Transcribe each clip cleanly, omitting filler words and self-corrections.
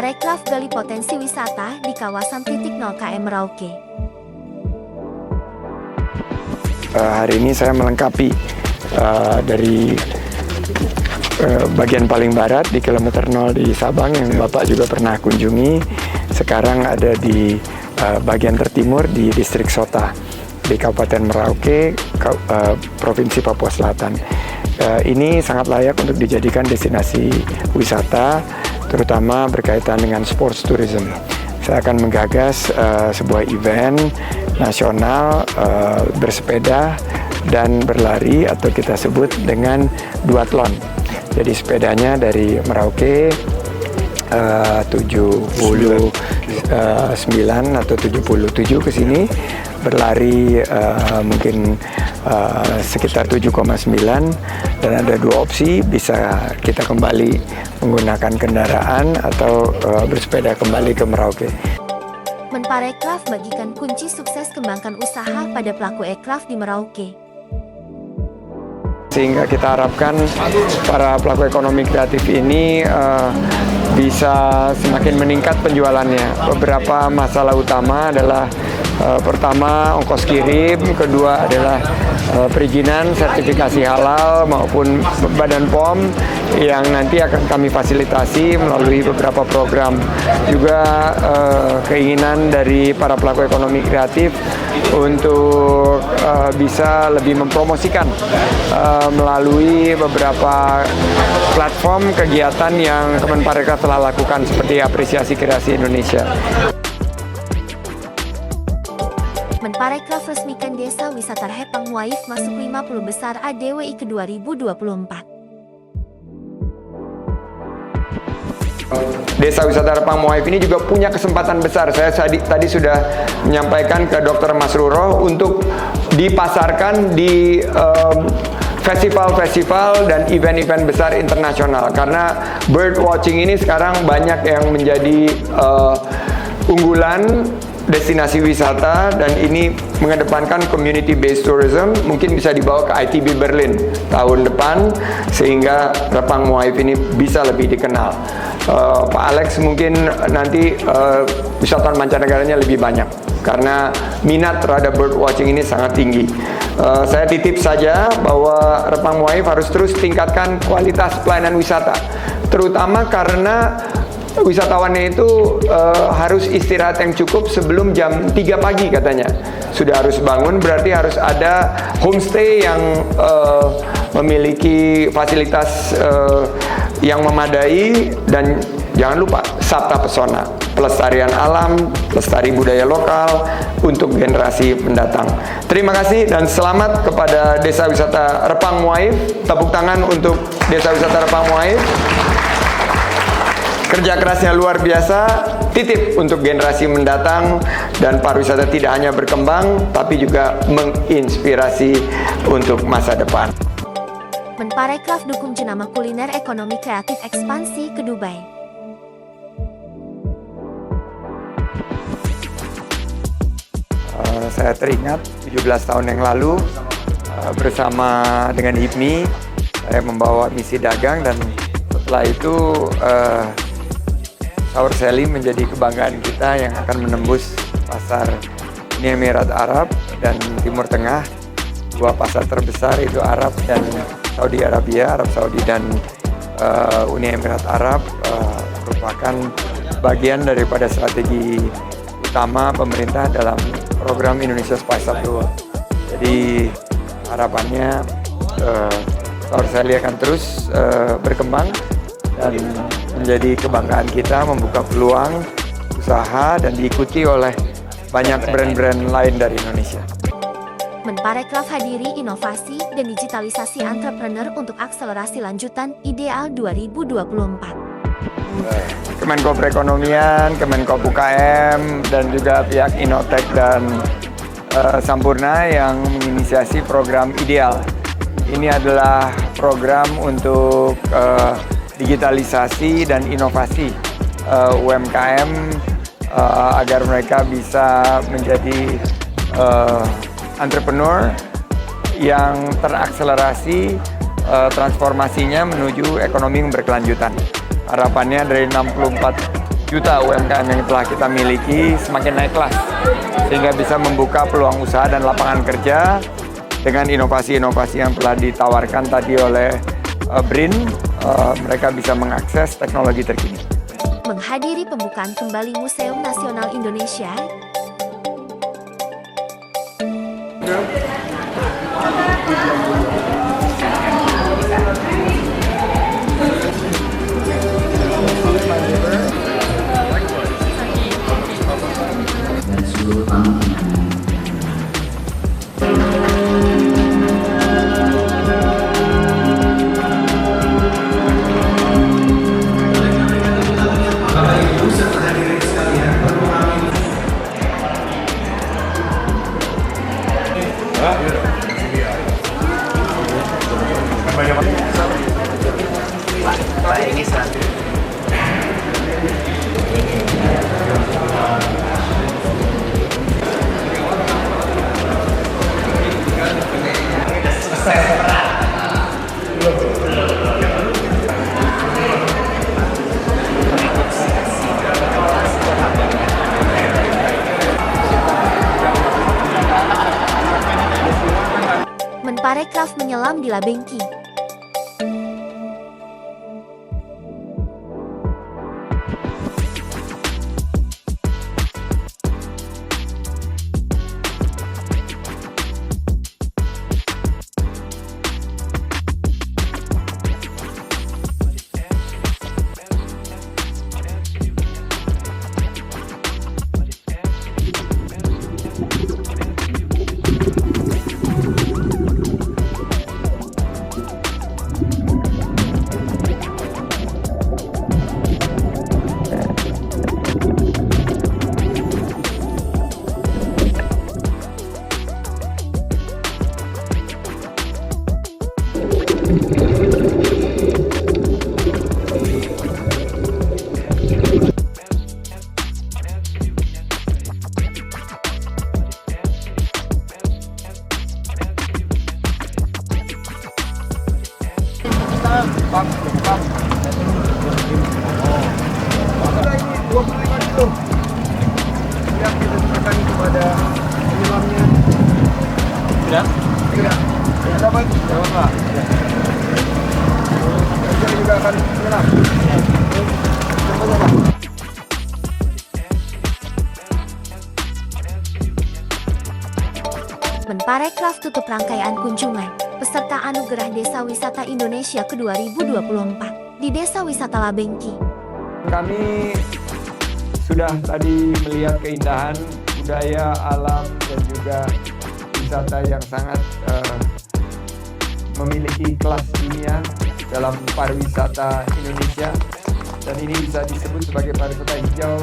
Menparekraf gali potensi wisata di kawasan titik 0 KM Merauke. Hari ini saya melengkapi dari bagian paling barat di kilometer 0 di Sabang yang Bapak juga pernah kunjungi. Sekarang ada di bagian tertimur di distrik Sota di Kabupaten Merauke, Provinsi Papua Selatan. Ini sangat layak untuk dijadikan destinasi wisata, terutama berkaitan dengan sports tourism. Saya akan menggagas sebuah event nasional bersepeda dan berlari atau kita sebut dengan duathlon. Jadi sepedanya dari Merauke 79 atau 77 ke sini, berlari mungkin sekitar 7,9, dan ada dua opsi, bisa kita kembali menggunakan kendaraan atau bersepeda kembali ke Merauke. Menparekraf bagikan kunci sukses kembangkan usaha pada pelaku ekraf di Merauke. Sehingga kita harapkan para pelaku ekonomi kreatif ini bisa semakin meningkat penjualannya. Beberapa masalah utama adalah pertama ongkos kirim, kedua adalah perizinan sertifikasi halal maupun Badan POM yang nanti akan kami fasilitasi melalui beberapa program. Juga keinginan dari para pelaku ekonomi kreatif untuk bisa lebih mempromosikan melalui beberapa platform kegiatan yang Kemenparekraf telah lakukan seperti Apresiasi Kreasi Indonesia. Menparekraf resmikan Desa Wisata Repang Muaif masuk 50 besar ADWI ke 2024. Desa Wisata Repang Muaif ini juga punya kesempatan besar. Saya tadi sudah menyampaikan ke Dr. Masruroh untuk dipasarkan di festival-festival dan event-event besar internasional, karena bird watching ini sekarang banyak yang menjadi unggulan destinasi wisata, dan ini mengedepankan community based tourism. Mungkin bisa dibawa ke ITB Berlin tahun depan sehingga Repang Muaif ini bisa lebih dikenal. Pak Alex mungkin nanti wisatawan mancanegaranya lebih banyak karena minat terhadap bird watching ini sangat tinggi. Saya titip saja bahwa Repang Muaif harus terus tingkatkan kualitas pelayanan wisata, terutama karena wisatawannya itu harus istirahat yang cukup sebelum jam 3 pagi katanya. Sudah harus bangun, berarti harus ada homestay yang memiliki fasilitas yang memadai, dan jangan lupa Sabta Pesona, pelestarian alam, pelestari budaya lokal untuk generasi mendatang. Terima kasih dan selamat kepada Desa Wisata Repang Muaif. Tepuk tangan untuk Desa Wisata Repang Muaif. Kerja kerasnya luar biasa, titip untuk generasi mendatang, dan pariwisata tidak hanya berkembang, tapi juga menginspirasi untuk masa depan. Menparekraf dukung jenama kuliner ekonomi kreatif ekspansi ke Dubai. Saya teringat 17 tahun yang lalu bersama dengan HIPMI, saya membawa misi dagang, dan setelah itu Saur Seli menjadi kebanggaan kita yang akan menembus pasar Uni Emirat Arab dan Timur Tengah. Dua pasar terbesar itu Arab dan Saudi Arabia, Arab Saudi dan Uni Emirat Arab merupakan bagian daripada strategi utama pemerintah dalam program Indonesia Spice Up the World. Jadi harapannya Saur Seli akan terus berkembang dan menjadi kebanggaan kita, membuka peluang usaha dan diikuti oleh banyak brand-brand lain dari Indonesia. Menparekraf hadiri inovasi dan digitalisasi entrepreneur untuk akselerasi lanjutan Ideal 2024. Kemenko Perekonomian, Kemenko UKM, dan juga pihak Innotek dan Sampurna yang menginisiasi program Ideal. Ini adalah program untuk digitalisasi dan inovasi UMKM agar mereka bisa menjadi entrepreneur yang terakselerasi transformasinya menuju ekonomi yang berkelanjutan. Harapannya dari 64 juta UMKM yang telah kita miliki semakin naik kelas, sehingga bisa membuka peluang usaha dan lapangan kerja dengan inovasi-inovasi yang telah ditawarkan tadi oleh BRIN. Mereka bisa mengakses teknologi terkini. Menghadiri pembukaan kembali Museum Nasional Indonesia, dan seluruh tamu undangan. Menparekraf menyelam di Labengki. Siap kita serahkan kepada penyelamnya. Sudah? Tidak. Dapat? Dapat, Pak. Kita juga akan menyelam. Sama-sama. Menparekraf tutup rangkaian kunjungan peserta Anugerah Desa Wisata Indonesia ke-2024 di Desa Wisata Labengki. Kami sudah tadi melihat keindahan budaya, alam, dan juga wisata yang sangat memiliki kelas dunia dalam pariwisata Indonesia. Dan ini bisa disebut sebagai pariwisata hijau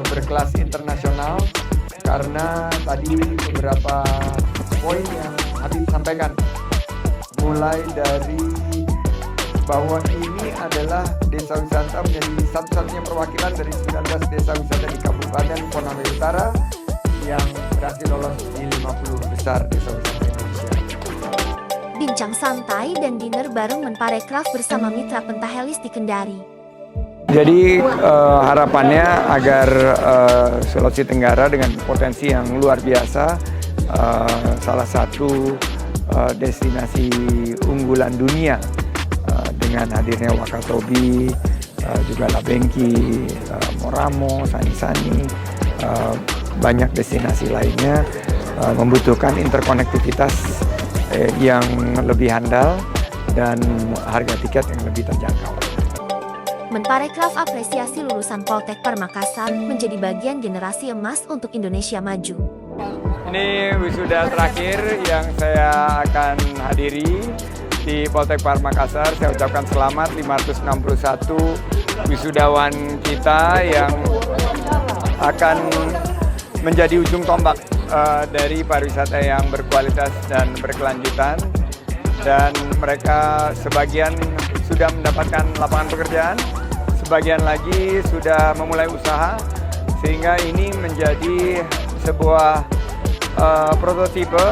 berkelas internasional karena tadi beberapa poin yang Habib sampaikan. Mulai dari bahwa ini adalah desa wisata menjadi satu-satunya perwakilan dari 19 desa wisata di Kabupaten Konawe Utara yang berhasil lolos di 50 besar desa wisata Indonesia. Bincang santai dan dinner bareng Menparekraf bersama mitra pentahelis di Kendari. Jadi harapannya agar Sulawesi Tenggara dengan potensi yang luar biasa, salah satu destinasi unggulan dunia dengan hadirnya Wakatobi, juga Labengki, Moramo, Sani-Sani, banyak destinasi lainnya membutuhkan interkonektivitas yang lebih handal dan harga tiket yang lebih terjangkau. Menparekraf apresiasi lulusan Poltek Par Makassar menjadi bagian generasi emas untuk Indonesia maju. Ini wisuda terakhir yang saya akan hadiri di Poltek Par Makassar. Saya ucapkan selamat 561 wisudawan kita yang akan menjadi ujung tombak dari pariwisata yang berkualitas dan berkelanjutan. Dan mereka sebagian sudah mendapatkan lapangan pekerjaan, sebagian lagi sudah memulai usaha, sehingga ini menjadi sebuah prototipe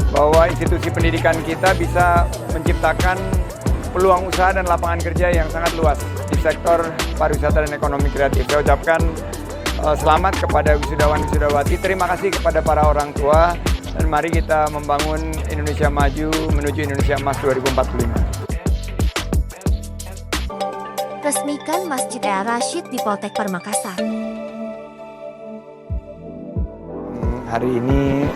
bahwa institusi pendidikan kita bisa menciptakan peluang usaha dan lapangan kerja yang sangat luas. di sektor pariwisata dan ekonomi kreatif. Saya ucapkan selamat kepada wisudawan-wisudawati, terima kasih kepada para orang tua, dan mari kita membangun Indonesia maju menuju Indonesia Emas 2045. Resmikan Masjid Ea Rashid di Poltek Makassar. Hari ini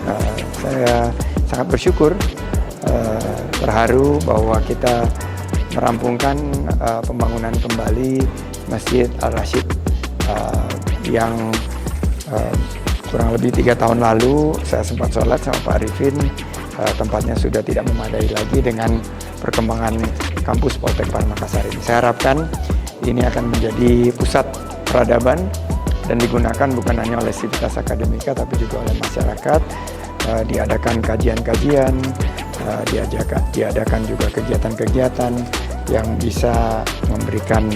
saya sangat bersyukur, terharu bahwa kita merampungkan pembangunan kembali Masjid Al Rashid yang kurang lebih 3 tahun lalu saya sempat sholat sama Pak Arifin. Tempatnya sudah tidak memadai lagi dengan perkembangan kampus Poltek Makassar ini. Saya harapkan ini akan menjadi pusat peradaban dan digunakan bukan hanya oleh sivitas akademika tapi juga oleh masyarakat. Diadakan kajian-kajian, diadakan juga kegiatan-kegiatan yang bisa memberikan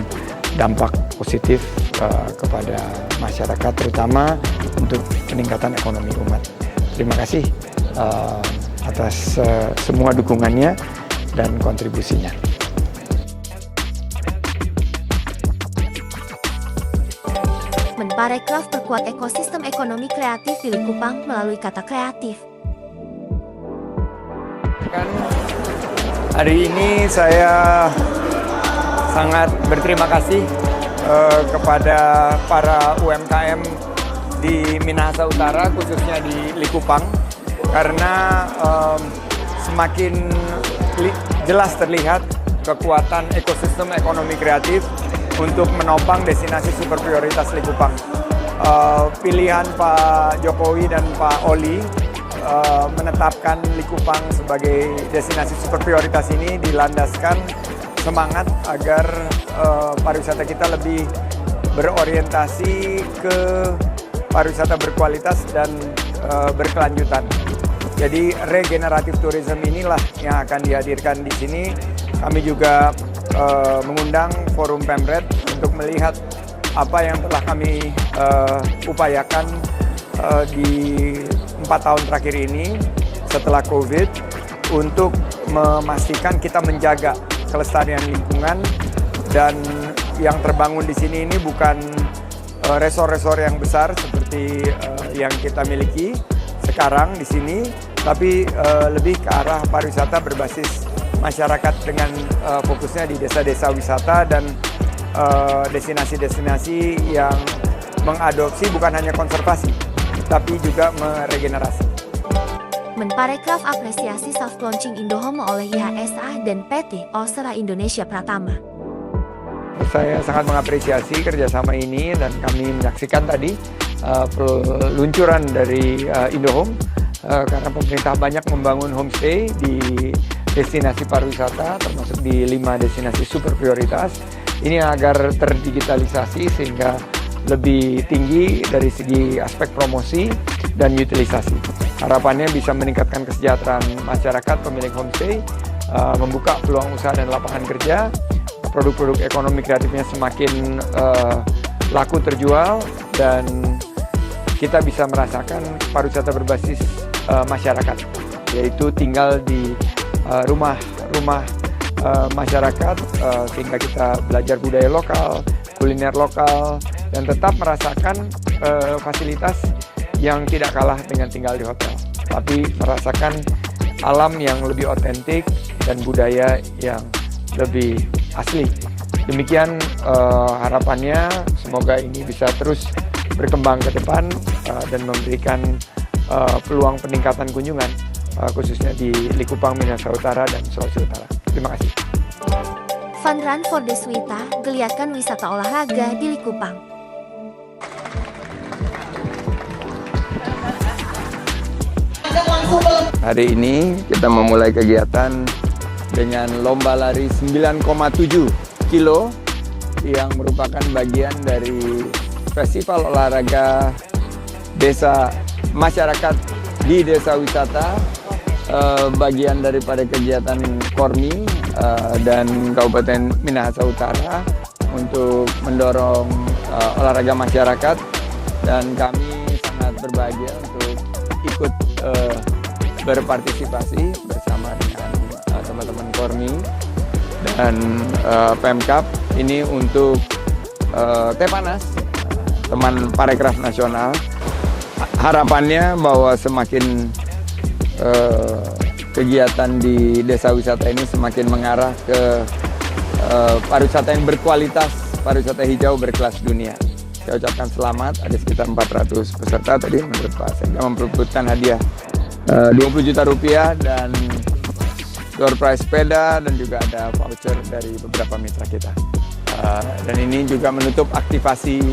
dampak positif kepada masyarakat, terutama untuk peningkatan ekonomi umat. Terima kasih atas semua dukungannya dan kontribusinya. Menparekraf perkuat ekosistem ekonomi kreatif di Likupang melalui kata kreatif. Hari ini saya sangat berterima kasih kepada para UMKM di Minahasa Utara, khususnya di Likupang, karena semakin jelas terlihat kekuatan ekosistem ekonomi kreatif untuk menopang destinasi super prioritas Likupang. Pilihan Pak Jokowi dan Pak Oli menetapkan Likupang sebagai destinasi super prioritas ini dilandaskan semangat agar pariwisata kita lebih berorientasi ke pariwisata berkualitas dan berkelanjutan. Jadi regeneratif tourism inilah yang akan dihadirkan di sini. Kami juga mengundang Forum Pemret untuk melihat apa yang telah kami upayakan di 4 tahun terakhir ini setelah COVID untuk memastikan kita menjaga kelestarian lingkungan, dan yang terbangun di sini ini bukan resor-resor yang besar seperti yang kita miliki sekarang di sini, tapi lebih ke arah pariwisata berbasis masyarakat dengan fokusnya di desa-desa wisata dan destinasi-destinasi yang mengadopsi bukan hanya konservasi, tapi juga meregenerasi. Menparekraf apresiasi soft launching Indohome oleh IHSA dan PT Osera Indonesia Pratama. Saya sangat mengapresiasi kerjasama ini dan kami menyaksikan tadi peluncuran dari Indohome karena pemerintah banyak membangun homestay di destinasi pariwisata termasuk di 5 destinasi super prioritas. Ini agar terdigitalisasi sehingga lebih tinggi dari segi aspek promosi dan utilisasi. Harapannya bisa meningkatkan kesejahteraan masyarakat pemilik homestay, membuka peluang usaha dan lapangan kerja, produk-produk ekonomi kreatifnya semakin laku terjual, dan kita bisa merasakan pariwisata berbasis masyarakat, yaitu tinggal di rumah-rumah masyarakat, sehingga kita belajar budaya lokal, kuliner lokal, dan tetap merasakan fasilitas yang tidak kalah dengan tinggal di hotel, tapi merasakan alam yang lebih otentik dan budaya yang lebih asli. Demikian harapannya, semoga ini bisa terus berkembang ke depan dan memberikan peluang peningkatan kunjungan khususnya di Likupang, Minahasa Utara, dan Sulawesi Utara. Terima kasih. Fun Run for Deswita, geliatkan wisata olahraga di Likupang. Hari ini kita memulai kegiatan dengan lomba lari 9,7 kilo yang merupakan bagian dari festival olahraga desa masyarakat di desa wisata, bagian daripada kegiatan Kormi dan Kabupaten Minahasa Utara untuk mendorong olahraga masyarakat, dan kami sangat berbahagia untuk ikut berpartisipasi bersama dengan teman-teman Kormi, dan dan Pemkab ini untuk teh panas, teman parekraf nasional. Harapannya bahwa semakin kegiatan di desa wisata ini semakin mengarah ke pariwisata yang berkualitas, pariwisata hijau berkelas dunia. Saya ucapkan selamat, ada sekitar 400 peserta tadi menurut Pak Sekda memperebutkan hadiah 20 juta rupiah dan door prize sepeda dan juga ada voucher dari beberapa mitra kita. Dan ini juga menutup aktivasi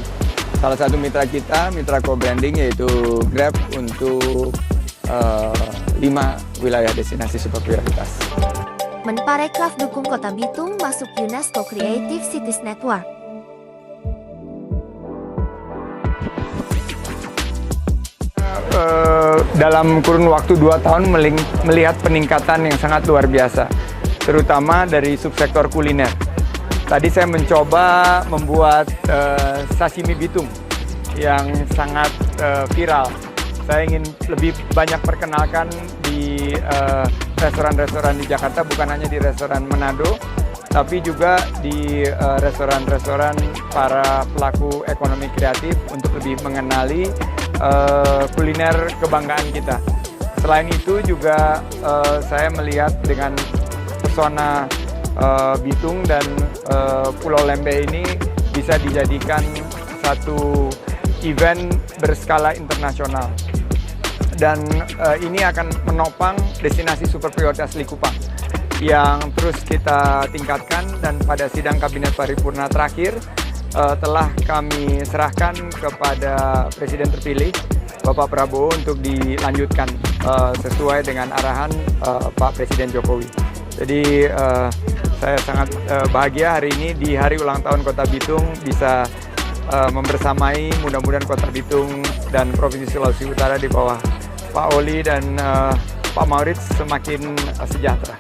salah satu mitra kita, mitra co-branding yaitu Grab untuk 5 wilayah destinasi super prioritas. Menparekraf dukung Kota Bitung masuk UNESCO Creative Cities Network. Dalam kurun waktu 2 tahun melihat peningkatan yang sangat luar biasa, terutama dari subsektor kuliner. Tadi saya mencoba membuat sashimi Bitung yang sangat viral. Saya ingin lebih banyak perkenalkan di restoran-restoran di Jakarta, bukan hanya di restoran Manado, tapi juga di restoran-restoran para pelaku ekonomi kreatif untuk lebih mengenali kuliner kebanggaan kita. Selain itu juga saya melihat dengan pesona Bitung dan Pulau Lembeh ini bisa dijadikan satu event berskala internasional. Dan ini akan menopang destinasi super prioritas Likupang yang terus kita tingkatkan, dan pada sidang Kabinet Paripurna terakhir telah kami serahkan kepada Presiden terpilih Bapak Prabowo untuk dilanjutkan sesuai dengan arahan Pak Presiden Jokowi. Jadi saya sangat bahagia hari ini di hari ulang tahun Kota Bitung bisa membersamai mudah-mudahan Kota Bitung dan Provinsi Sulawesi Utara di bawah Pak Oli dan Pak Maurits semakin sejahtera.